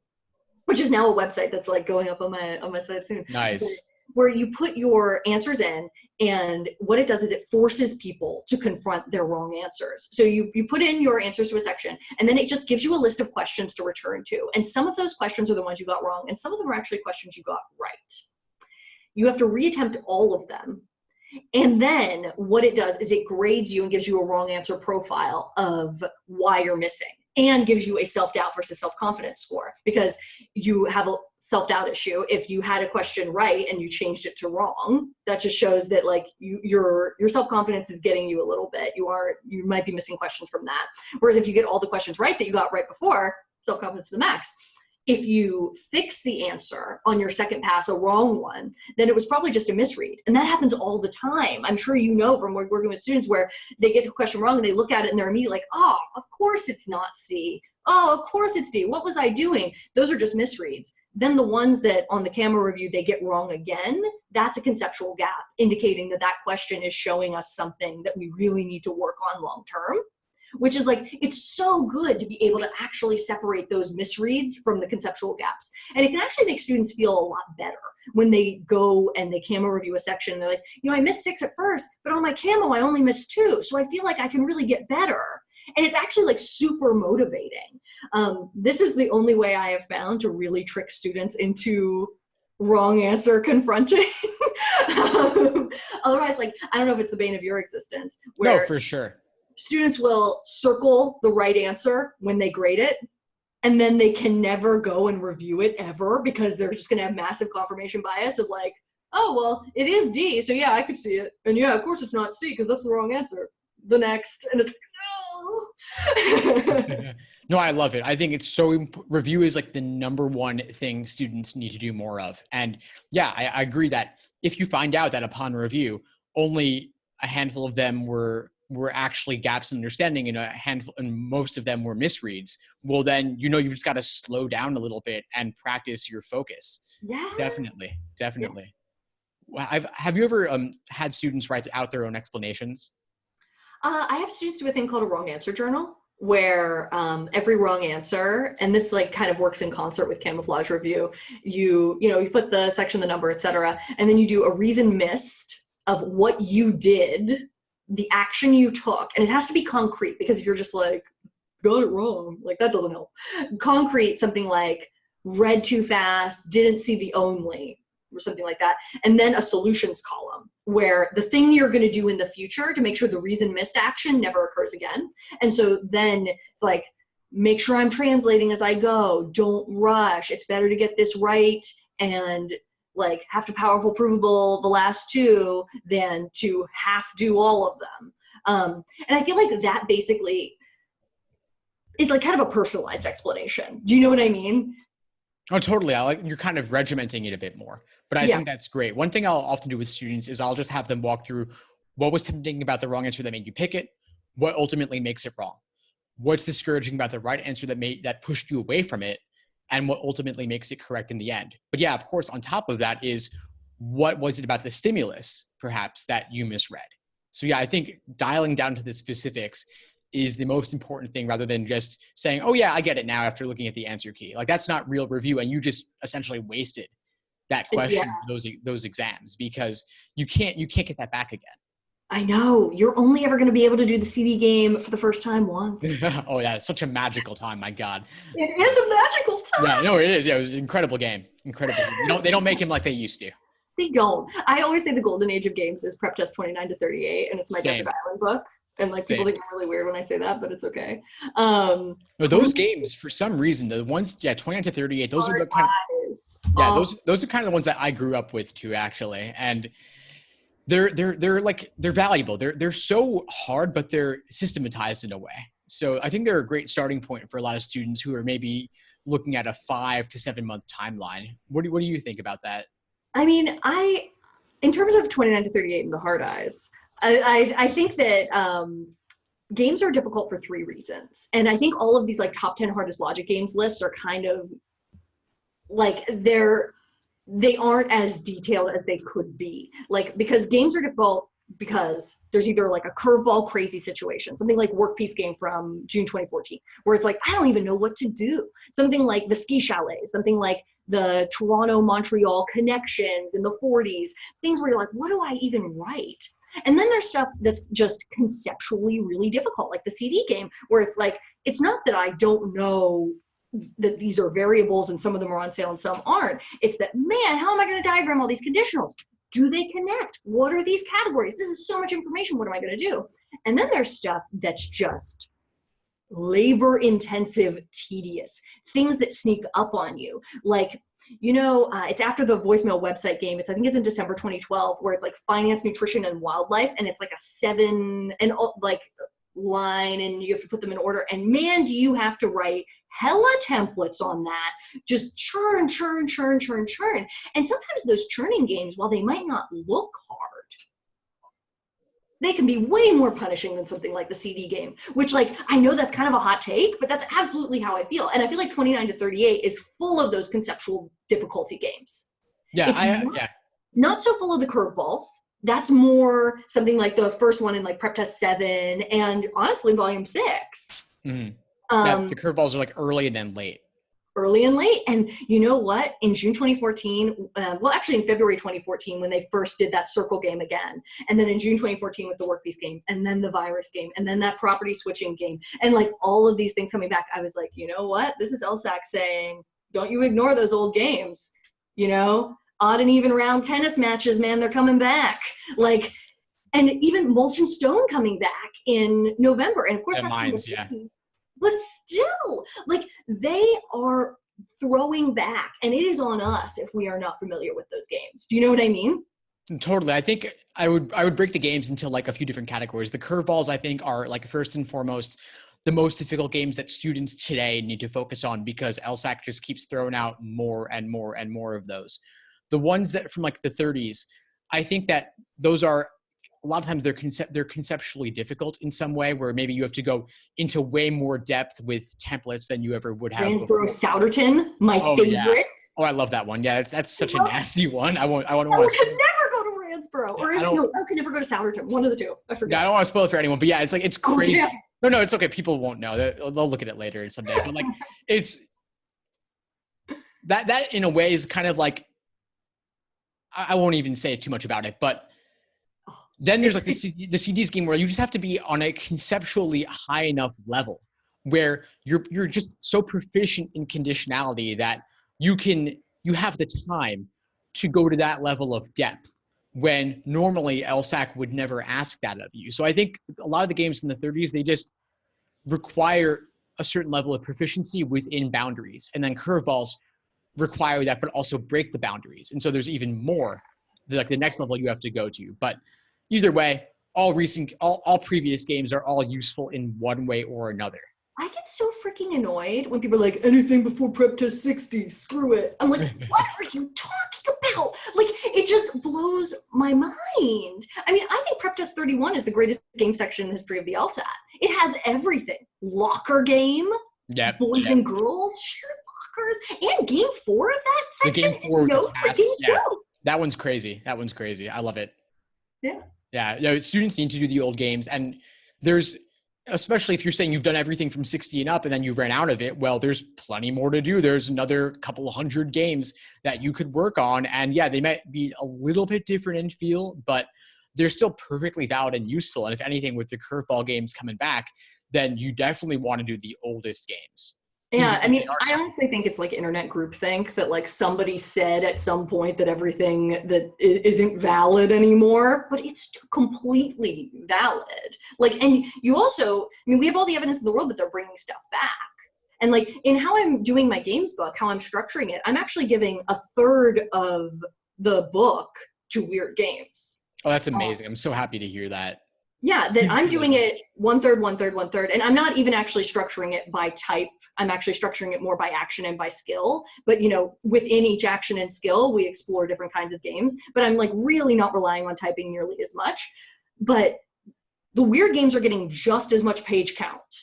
Speaker 2: which is now a website that's like going up on my site soon.
Speaker 1: Nice.
Speaker 2: Where you put your answers in, and what it does is it forces people to confront their wrong answers. So you put in your answers to a section, and then it just gives you a list of questions to return to. And some of those questions are the ones you got wrong, and some of them are actually questions you got right. You have to reattempt all of them. And then what it does is it grades you and gives you a wrong answer profile of why you're missing, and gives you a self-doubt versus self-confidence score, because you have a self-doubt issue. If you had a question right and you changed it to wrong, that just shows that like your self-confidence is getting you a little bit. You might be missing questions from that. Whereas if you get all the questions right that you got right before, self-confidence to the max. If you fix the answer on your second pass, a wrong one, then it was probably just a misread. And that happens all the time. I'm sure you know from working with students where they get the question wrong and they look at it and they're immediately like, oh, of course it's not C. Oh, of course it's D. What was I doing? Those are just misreads. Then the ones that on the camera review, they get wrong again, that's a conceptual gap, indicating that that question is showing us something that we really need to work on long-term. Which is like, it's so good to be able to actually separate those misreads from the conceptual gaps. And it can actually make students feel a lot better when they go and they camo review a section. And they're like, I missed 6 at first, but on my camo, I only missed 2. So I feel like I can really get better. And it's actually like super motivating. This is the only way I have found to really trick students into wrong answer confronting. Otherwise, like, I don't know if it's the bane of your existence. Where
Speaker 1: no, for sure.
Speaker 2: Students will circle the right answer when they grade it, and then they can never go and review it ever, because they're just going to have massive confirmation bias of like, oh, well, it is D, so yeah, I could see it. And yeah, of course it's not C because that's the wrong answer. The next. And it's like, no.
Speaker 1: No, I love it. I think it's so review is like the number one thing students need to do more of. And yeah, I agree that if you find out that upon review, only a handful of them were actually gaps in understanding and a handful and most of them were misreads, well then you've just got to slow down a little bit and practice your focus.
Speaker 2: Yeah.
Speaker 1: Definitely.
Speaker 2: Yeah.
Speaker 1: Well, have you ever had students write out their own explanations?
Speaker 2: I have students do a thing called a wrong answer journal, where every wrong answer, and this like kind of works in concert with camouflage review. You put the section, the number, etc., and then you do a reason missed of what you did, the action you took, and it has to be concrete, because if you're just like got it wrong, like that doesn't help. Concrete, something like read too fast, didn't see the only, or something like that. And then a solutions column where the thing you're going to do in the future to make sure the reason missed action never occurs again. And so then it's like, make sure I'm translating as I go. Don't rush. It's better to get this right and like have to Powerful-Provable the last two than to half do all of them. And I feel like that basically is like kind of a personalized explanation. Do you know what I mean?
Speaker 1: Oh, totally. You're kind of regimenting it a bit more, but I think that's great. One thing I'll often do with students is I'll just have them walk through what was tempting about the wrong answer that made you pick it, what ultimately makes it wrong, what's discouraging about the right answer that pushed you away from it, and what ultimately makes it correct in the end. But yeah, of course, on top of that is what was it about the stimulus, perhaps, that you misread? So yeah, I think dialing down to the specifics is the most important thing, rather than just saying, oh yeah, I get it now after looking at the answer key. Like that's not real review, and you just essentially wasted that question for those exams, because you can't get that back again.
Speaker 2: I know. You're only ever going to be able to do the CD game for the first time once.
Speaker 1: Oh yeah, it's such a magical time, my God.
Speaker 2: It is a magical time.
Speaker 1: Yeah, no, it is. Yeah, it was an incredible game. Incredible. They don't make him like they used to.
Speaker 2: They don't. I always say the golden age of games is prep test 29 to 38, and it's my Desert Island book. And like people think I'm really weird when I say that, but it's okay.
Speaker 1: No, those games, for some reason, the ones, 29 to 38, those are the kind of, those are kind of the ones that I grew up with too, actually. And they're valuable. They're so hard, but they're systematized in a way. So I think they're a great starting point for a lot of students who are maybe looking at a 5 to 7 month timeline. What do you think about that?
Speaker 2: I mean, in terms of 29 to 38 and the hard eyes, I think that games are difficult for 3 reasons. And I think all of these like top 10 hardest logic games lists are kind of like they aren't as detailed as they could be. Like, because games are difficult because there's either like a curveball crazy situation, something like Work Piece game from June 2014, where it's like, I don't even know what to do. Something like the Ski Chalets, something like the Toronto-Montreal connections in the 40s, things where you're like, what do I even write? And then there's stuff that's just conceptually really difficult, like the CD game, where it's like, it's not that I don't know that these are variables and some of them are on sale and some aren't. It's that, man, how am I going to diagram all these conditionals? Do they connect? What are these categories? This is so much information. What am I going to do? And then there's stuff that's just labor intensive, tedious, things that sneak up on you. Like, it's after the voicemail website game. I think it's in December 2012, where it's like finance, nutrition, and wildlife. And it's like a 7 and like line, and you have to put them in order. And man, do you have to write hella templates on that. Just churn. And sometimes those churning games, while they might not look hard, they can be way more punishing than something like the CD game, which, like, I know that's kind of a hot take, but that's absolutely how I feel. And I feel like 29 to 38 is full of those conceptual difficulty games.
Speaker 1: Yeah,
Speaker 2: not so full of the curveballs. That's more something like the first one in like Prep Test 7 and honestly Volume 6.
Speaker 1: Mm-hmm. The curveballs are like early and then late.
Speaker 2: Early and late. And you know what? In June 2014, actually in February 2014, when they first did that circle game again, and then in June 2014 with the Work Piece game, and then the virus game, and then that property switching game, and like all of these things coming back, I was like, you know what? This is LSAC saying, don't you ignore those old games. Odd and even round tennis matches, man, they're coming back. Like, and even Mulch and Stone coming back in November. And of course, that's
Speaker 1: mines,
Speaker 2: but still, like, they are throwing back, and it is on us if we are not familiar with those games. Do you know what I mean?
Speaker 1: Totally. I think I would break the games into like a few different categories. The curveballs, I think, are like first and foremost the most difficult games that students today need to focus on, because LSAC just keeps throwing out more and more and more of those. The ones that from like the 30s, I think that those are, a lot of times they're conceptually difficult in some way, where maybe you have to go into way more depth with templates than you ever would have.
Speaker 2: Ransborough-Souderton, my favorite.
Speaker 1: Yeah. Oh, I love that one. Yeah, that's such a nasty one. I won't want
Speaker 2: I
Speaker 1: to.
Speaker 2: could never go to Ransborough, or I could never go to Souderton. One of the two. I forget.
Speaker 1: Yeah, I don't want to spoil it for anyone, but yeah, it's like, it's crazy.
Speaker 2: Oh,
Speaker 1: No, it's okay. People won't know. They'll look at it later someday. But like, it's that in a way is kind of like, I won't even say too much about it, but then there's like the CD scheme where you just have to be on a conceptually high enough level where you're just so proficient in conditionality that you have the time to go to that level of depth, when normally LSAC would never ask that of you. So I think a lot of the games in the 30s, they just require a certain level of proficiency within boundaries, and then curveballs require that, but also break the boundaries. And so there's even more, like the next level you have to go to. But either way, all previous games are all useful in one way or another.
Speaker 2: I get so freaking annoyed when people are like, anything before prep test 60, screw it. I'm like, what are you talking about? Like, it just blows my mind. I mean, I think prep test 31 is the greatest game section in the history of the LSAT. It has everything. Locker game, boys and girls, shared lockers, and game 4 of that section is no freaking joke.
Speaker 1: That one's crazy. I love it.
Speaker 2: Yeah.
Speaker 1: Yeah, students need to do the old games, and there's, especially if you're saying you've done everything from 60 and up and then you ran out of it, well, there's plenty more to do. There's another couple of 100 games that you could work on. And yeah, they might be a little bit different in feel, but they're still perfectly valid and useful. And if anything, with the curveball games coming back, then you definitely want to do the oldest games.
Speaker 2: Yeah, I mean, I honestly think it's like internet groupthink that like somebody said at some point that everything that isn't valid anymore, but it's completely valid. Like, and you also, I mean, we have all the evidence in the world that they're bringing stuff back. And like in how I'm doing my games book, how I'm structuring it, I'm actually giving a third of the book to weird games.
Speaker 1: Oh, that's amazing. I'm so happy to hear that.
Speaker 2: Yeah, that I'm doing it 1/3, 1/3, 1/3. And I'm not even actually structuring it by type. I'm actually structuring it more by action and by skill. But, you know, within each action and skill, we explore different kinds of games. But I'm like really not relying on typing nearly as much. But the weird games are getting just as much page count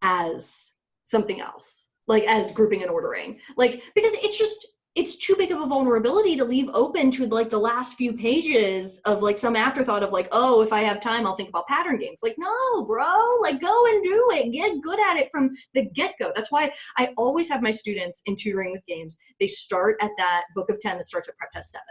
Speaker 2: as something else, like as grouping and ordering. Like, because it's too big of a vulnerability to leave open to like the last few pages of like some afterthought of like, oh, if I have time, I'll think about pattern games. Like, no, bro, like go and do it. Get good at it from the get-go. That's why I always have my students in tutoring with games. They start at that book of 10 that starts at prep test 7.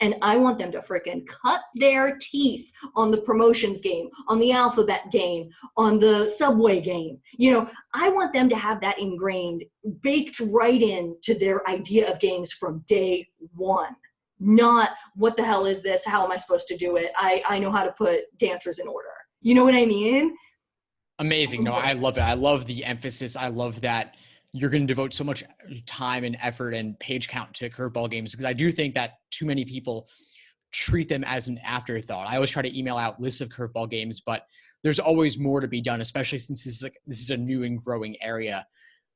Speaker 2: And I want them to freaking cut their teeth on the promotions game, on the alphabet game, on the subway game. You know, I want them to have that ingrained, baked right into their idea of games from day one. Not, what the hell is this? How am I supposed to do it? I know how to put dancers in order. You know what I mean?
Speaker 1: Amazing. No, I love it. I love the emphasis. I love that you're going to devote so much time and effort and page count to curveball games, because I do think that too many people treat them as an afterthought. I always try to email out lists of curveball games, but there's always more to be done, especially since this is a new and growing area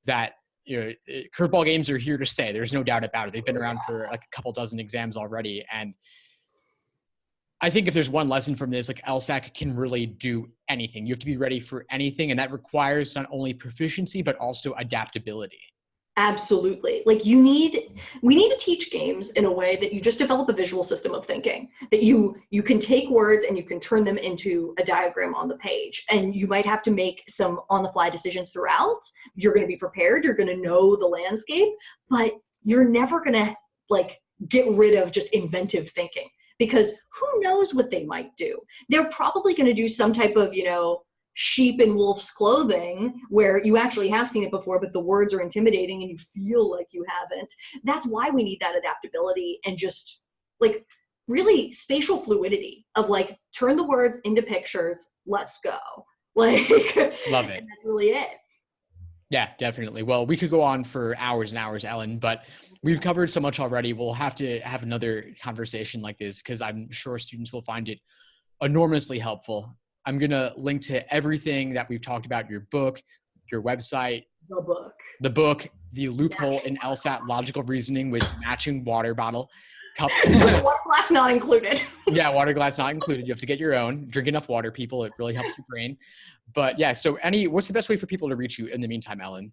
Speaker 1: that, you know, curveball games are here to stay. There's no doubt about it. They've been around for like a couple dozen exams already. And I think if there's one lesson from this, like LSAC can really do anything. You have to be ready for anything. And that requires not only proficiency, but also adaptability.
Speaker 2: Absolutely. Like we need to teach games in a way that you just develop a visual system of thinking, that you can take words and you can turn them into a diagram on the page. And you might have to make some on the fly decisions throughout. You're going to be prepared. You're going to know the landscape, but you're never going to like get rid of just inventive thinking. Because who knows what they might do? They're probably going to do some type of, you know, sheep in wolf's clothing where you actually have seen it before, but the words are intimidating and you feel like you haven't. That's why we need that adaptability and just like really spatial fluidity of like, turn the words into pictures. Let's go. Like,
Speaker 1: love it.
Speaker 2: That's really it.
Speaker 1: Yeah, definitely. Well, we could go on for hours and hours, Ellen, but we've covered so much already. We'll have to have another conversation like this because I'm sure students will find it enormously helpful. I'm going to link to everything that we've talked about, your book, your website, the Loophole in LSAT Logical Reasoning with Matching Water Bottle Cup.
Speaker 2: Water glass not included.
Speaker 1: Yeah, water glass not included. You have to get your own. Drink enough water, people. It really helps your brain. But yeah, so what's the best way for people to reach you in the meantime, Ellen?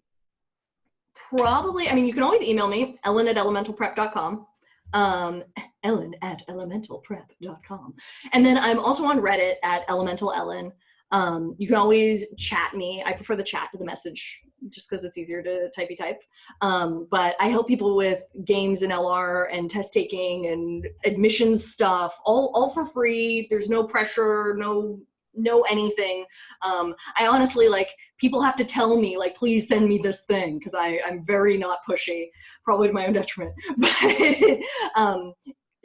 Speaker 2: Probably, I mean, you can always email me, ellen@elementalprep.com. Ellen@elementalprep.com. And then I'm also on Reddit at Elemental Ellen. You can always chat me. I prefer the chat to the message just because it's easier to type. But I help people with games and LR and test taking and admissions stuff, all for free. There's no pressure, no anything. I honestly, like, people have to tell me, like, please send me this thing, because I'm very not pushy, probably to my own detriment. But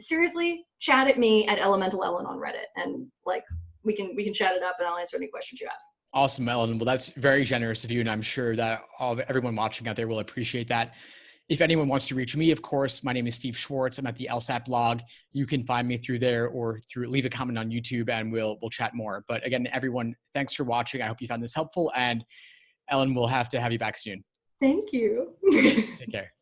Speaker 2: seriously, chat at me at Elemental Ellen on Reddit, and like we can chat it up, and I'll answer any questions you have.
Speaker 1: Awesome, Ellen. Well, that's very generous of you, and I'm sure that everyone watching out there will appreciate that. If anyone wants to reach me, of course, my name is Steve Schwartz. I'm at the LSAT blog. You can find me through there or leave a comment on YouTube, and we'll chat more. But again, everyone, thanks for watching. I hope you found this helpful, and Ellen, we'll have to have you back soon.
Speaker 2: Thank you.
Speaker 1: Take care.